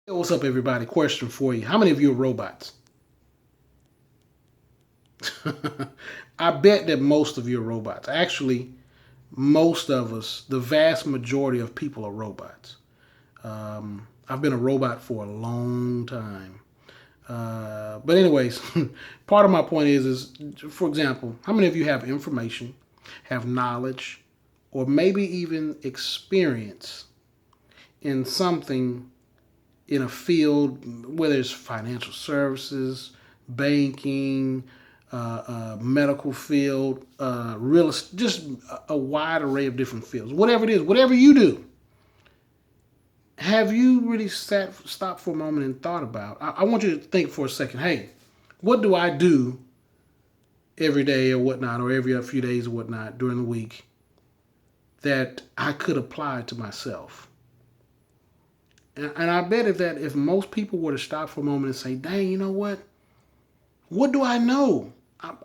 Hey, what's up, everybody? Question for you. How many of you are robots? I bet that most of you are robots. Actually, most of us, the vast majority of people are robots. I've been a robot for a long time. But anyways, part of my point is, for example, how many of you have information, have knowledge, or maybe even experience in something in a field, whether it's financial services, banking, medical field, real, just a wide array of different fields. Whatever it is, whatever you do, have you really stopped for a moment and thought about? I want you to think for a second. Hey, what do I do every day or whatnot, or every few days or whatnot during the week that I could apply to myself? And I bet if most people were to stop for a moment and say, "Dang, you know what? What do I know? I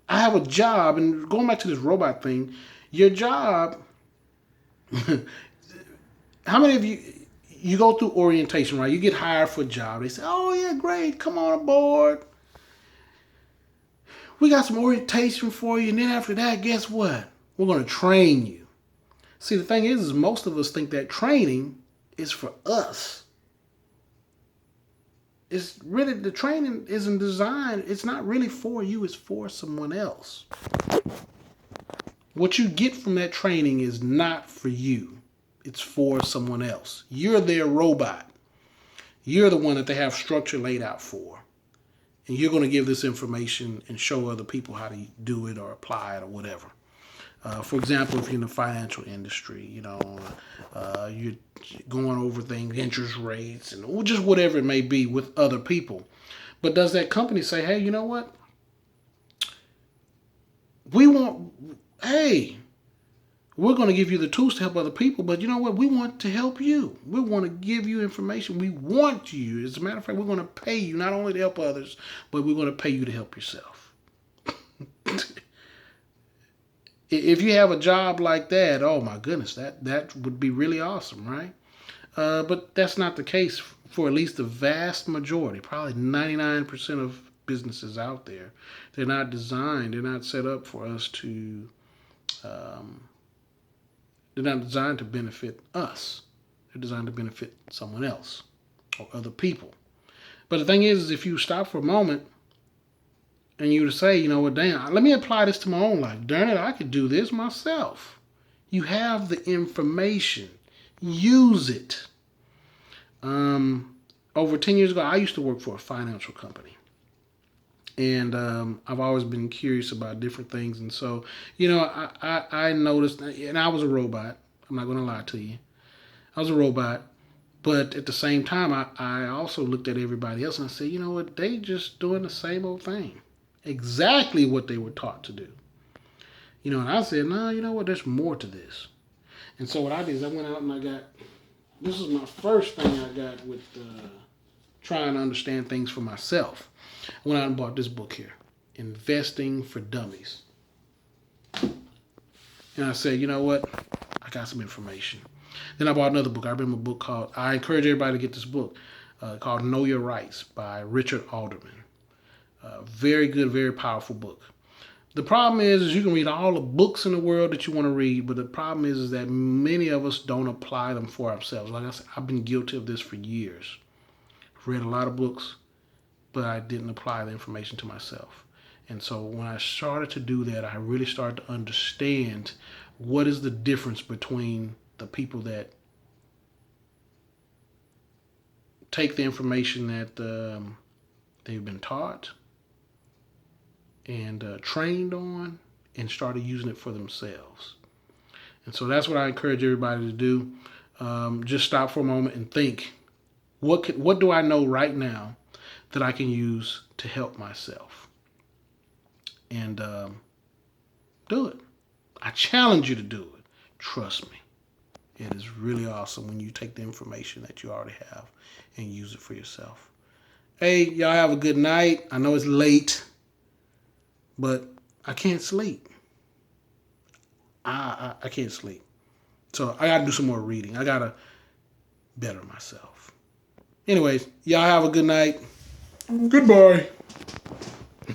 have a job." And going back to this robot thing, your job. How many of you go through orientation, right? You get hired for a job. They say, "Oh yeah, great, come on aboard. We got some orientation for you, and then after that, guess what? We're going to train you." See, the thing is most of us think that training is for us. It's really, the training isn't designed. It's not really for you. It's for someone else. What you get from that training is not for you. It's for someone else. You're their robot. You're the one that they have structure laid out for. And you're going to give this information and show other people how to do it or apply it or whatever. For example, if you're in the financial industry, you're going over things, interest rates, and just whatever it may be with other people. But does that company say, "Hey, you know what? We want, hey, we're going to give you the tools to help other people, but you know what? We want to help you. We want to give you information. We want you. As a matter of fact, we're going to pay you not only to help others, but we're going to pay you to help yourself." If you have a job like that, oh my goodness, that would be really awesome, right? But that's not the case for at least the vast majority, probably 99% of businesses out there. They're not designed, they're not set up for us to, um, they're not designed to benefit us. They're designed to benefit someone else or other people. But the thing is if you stop for a moment and you to say, "You know what, damn, let me apply this to my own life. Darn it, I could do this myself." You have the information. Use it. Over 10 years ago, I used to work for a financial company. And I've always been curious about different things. And so, I noticed, and I was a robot. I'm not going to lie to you. I was a robot. But at the same time, I also looked at everybody else and I said, "You know what? They just doing the same old thing. Exactly what they were taught to do." And I said, "No, you know what? There's more to this." And so what I did is I went out and I got, this is my first thing I got with trying to understand things for myself. I went out and bought this book here, Investing for Dummies. And I said, "You know what? I got some information." Then I bought another book. I remember a book called, I encourage everybody to get this book, called Know Your Rights by Richard Alderman. Very good, very powerful book. The problem is you can read all the books in the world that you want to read, but the problem is that many of us don't apply them for ourselves. Like I said, I've been guilty of this for years. I've read a lot of books, but I didn't apply the information to myself. And so when I started to do that, I really started to understand what is the difference between the people that take the information that they've been taught and trained on and started using it for themselves. And so that's what I encourage everybody to do. Just stop for a moment and think, what do I know right now that I can use to help myself? And do it. I challenge you to do it. Trust me. It is really awesome when you take the information that you already have and use it for yourself. Hey, y'all have a good night. I know it's late, but I can't sleep. I can't sleep. So I got to do some more reading. I got to better myself. Anyways, y'all have a good night. Goodbye.